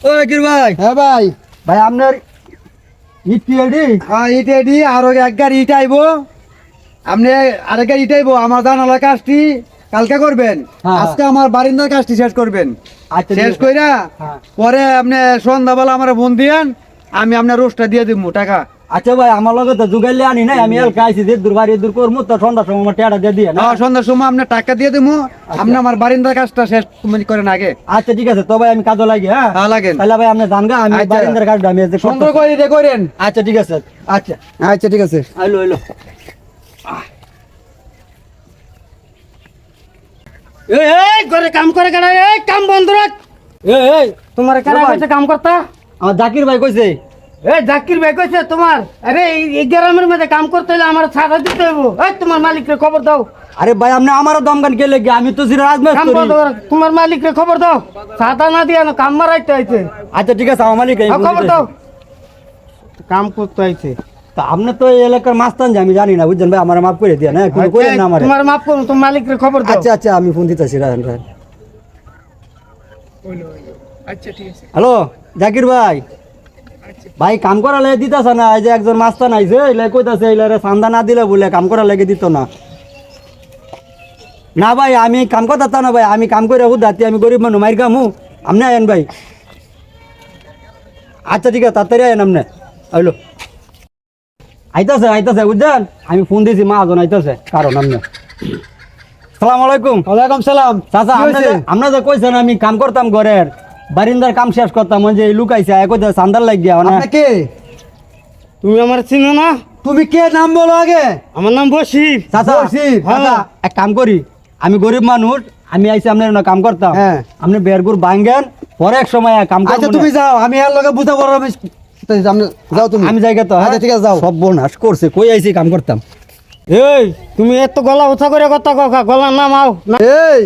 ও জাকির ভাই। হ্যাঁ ভাই। ভাই আপনার ইট রেডি? হ্যাঁ ইট রেডি, আরো এক গাড়ি ইট আইবো। আপনি আরেক গাড়ি ইট আইবো। আমার জানালার কাজটি কালকে করবেন, হ্যাঁ। আজকে আমার বারিন্দার কাজটি শেষ করবেন। আচ্ছা, শেষ ঠিক আছে। কইরা হ্যাঁ। পরে আপনি সন্ধ্যাবেলা আমার ফোন দিয়েন, আমি আপনার রোজটা দিয়ে দিব টাকা। আচ্ছা ভাই, আমার লগে তো জুগাইলে আনি নাই, আমি এলকা আইছি যে দূর বাড়ি দূর করবো, তো সন্ধ্যার সময় আমার টেয়াটা দিয়ে দিয়ে না। হ্যাঁ, সন্ধ্যার সময় আপনার টাকা দিয়ে দেবো। আপনি আমার বারিন্দার কাজটা শেষ করেন আগে। আচ্ছা ঠিক আছে, তো ভাই আমি কাজে লাগি। হ্যাঁ হ্যাঁ, লাগেন। তাহলে ভাই আপনি জানগা, আমি আচ্ছা। বারিন্দার কাজটা আমি আজকে সুন্দর করতেছি। করে করেন। আচ্ছা ঠিক আছে। আচ্ছা আচ্ছা ঠিক আছে। আইলো আইলো। এই ঘরে কাম করে কেন? এই কাম বন্ধ রাখ। এই তোমার কারা ভাই। কইছে কাম করতা? আমার জাকির ভাই কইছে। এই জাকির ভাই কইছে তোমার? আরে এই গ্রামের মধ্যে কাম করতে হলে আমার ছাড়া দিতে হইব। এই তোমার মালিককে খবর দাও। আরে ভাই আপনি আমারও দমগান কে লেগে, আমি তো কাম রাজমিস্ত্রি। বন্ধ কর। তোমার মালিককে খবর দাও। ছাতা না দিয়া না কাম মারাইতে আইছে। আচ্ছা ঠিক আছে, আমার মালিক খবর দাও। কাম করতে আইছে। তা আপনি তো এই এলাকার মাস্তান যে, আমি জানি না বুঝছেন ভাই, আমার মাফ করে দিয়ে না, কোনো কইলেন না আমারে। তোমার মাফ করুন, তোমার মালিককে খবর দাও। আচ্ছা আচ্ছা, আমি ফোন দিতেছি, রাখেন রাখেন। হ্যালো জাকির ভাই। ভাই কাম করা লাগে দিতেছে না, এই যে একজন মাস্তান আইছে, এলে কইতাছে এলারে চান্দা না দিলে বলে কাম করা লাগে দিত না। না ভাই আমি কাম করতে না ভাই, আমি কাম করে উদাতি, আমি গরিব মানুষ, মাইর কামু। আপনি আয়েন ভাই। আচ্ছা ঠিক আছে, তাড়াতাড়ি আয়েন আপনি। আইলো আইতাছে বুঝছেন, আমি ফোন দিয়েছি, মাহাজন আইতাছে কারণ আপনি। সালাম আলাইকুম। ওয়ালাইকুম সালাম। চাচা কি হয়েছে? আপনার যে কইছেন আমি কাম করতাম ঘরের বারিন্দার কাম শেষ করতাম, ওই যে লুকাইছে কইতে চান্দার লাগিয়া মানে। আপনি কে? তুমি আমার চিনো না? তুমি কে, নাম বলো আগে। আমার নাম বশির। চাচা বসির, চাচা, এক কাম করি, আমি গরিব মানুষ, আমি আইছি আপনার না কাম করতাম। হ্যাঁ। আপনি বেরগুর ভাঙ্গেন, পরে এক সময় কাম করব। আচ্ছা তুমি যাও, আমি এর লগে বুঝা বড় যাও তুমি। আমি জায়গা তো। আচ্ছা ঠিক আছে যাও। সব বোনাস করছে, কই আইছি কাম করতাম। এই তুমি এত গলা উঠা করে কথা কথা গলা নামাও না। এই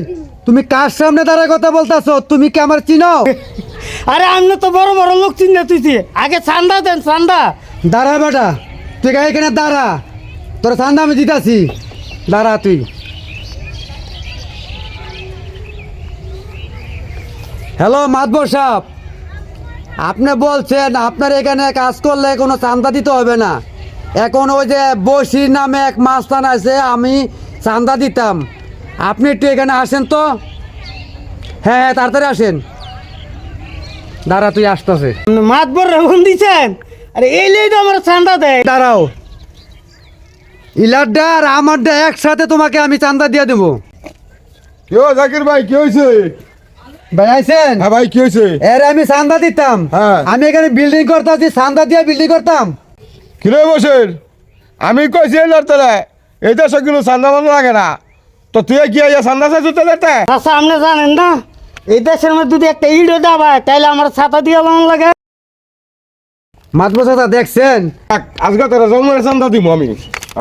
তুমি কার সামনে দাঁড়ায় কথা বলতাছো? তুমি কি আমার চিনো? আরে আমি তো বড় বড় লোক চিন্তা তুইছি, আগে চান্দা দেন চান্দা। দাঁড়া বেটা, তুই এখানে দাঁড়া, তোর চান্দা আমি দিতাছি। দাঁড়া তুই। হ্যালো মাতবর সাহেব, আপনি বলছেন আপনার এখানে কাজ করলে কোনো চান্দা দিতে হবে না। এখন ওই যে বসির নামে এক মাস্তান আছে, আমি চান্দা দিতাম। আপনি একটু এখানে আসেন তো। হ্যাঁ হ্যাঁ, তাড়াতাড়ি আসেন। দাঁড়া তুই, আসতেছে। মাতবর রকম দিছেন। আরে এই লেই তো আমার চান্দা দেয়। দাঁড়াও, ইলারডা আর আমারডা একসাথে তোমাকে আমি চান্দা দিয়ে দেবো। কি ও জাকির ভাই, কি হয়েছে? ভাই আইছেন? হ্যাঁ ভাই, কি হয়েছে? এর আমি চান্দা দিতাম। হ্যাঁ। আমি এখানে বিল্ডিং করতাম, চান্দা দিয়ে বিল্ডিং করতাম। কিলো বসের আমি কইছি এলার তোরা এই দেশে কিন্তু চান্দা মানো লাগে না, তো তুই কি আইয়া চান্দা চাইছো তোদের? আচ্ছা আপনি জানেন না, এই দেশের মধ্যে যদি একটা ইডো দাবায় তাইলে আমার ছাতা দিয়ে বান লাগে। মাতবর চাচা দেখছেন? আজকে তোরা জন্মের চান্দা দিব আমি।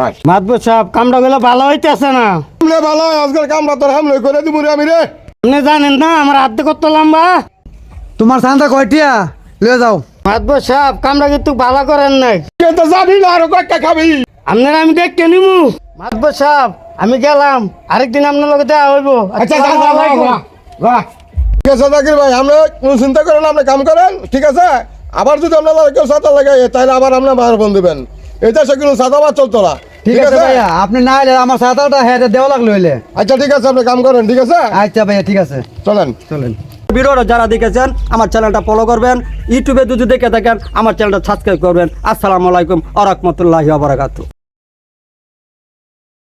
আয় মাতবর সাহেব কামটা গুলো ভালো হইতেছে না। হামলে ভালো হয়, আজকের কামটা তোর হামলে করে দিব রে আমি রে। আপনি জানেন না আমার হাতে কত লম্বা। তোমার চান্দা কয়টিয়া? লিয়ে যাও। মাতবর সাহেব কামটা কিন্তু ভালো করেন নাই। কিন্তু যাবি না, আরো কয়েকটা খাবি। আপনার আমি দেখে নিমু। মাতবর সাহেব আমি গেলাম, আরেকদিন আপনার লগে দেখা হইব। আচ্ছা যা যা যা, যা, যা। ঠিক আছে জাকির ভাই, আমরা কোনো চিন্তা করেন, আপনি কাম করেন, ঠিক আছে? আবার যদি আপনার কেউ ছাতা লাগাই তাহলে আবার আপনার বাহার ফোন দেবেন। এই দেশে কিন্তু ছাতাবাদ চলতো না, ঠিক আছে ভাইয়া, আপনি না এলে আমার চাঁদাটা হ্যাঁ দেওয়া লাগলো হইলে। আচ্ছা ঠিক আছে, আপনি কাম করেন, ঠিক আছে? আচ্ছা ভাইয়া ঠিক আছে, চলেন। চলেন। ভিডিওটা যারা দেখেছেন আমার চ্যানেলটা ফলো করবেন, ইউটিউবে যদি দেখে থাকেন আমার চ্যানেলটা সাবস্ক্রাইব করবেন। আসসালামু আলাইকুম ওয়া রাহমাতুল্লাহি ওয়া বারাকাতুহু।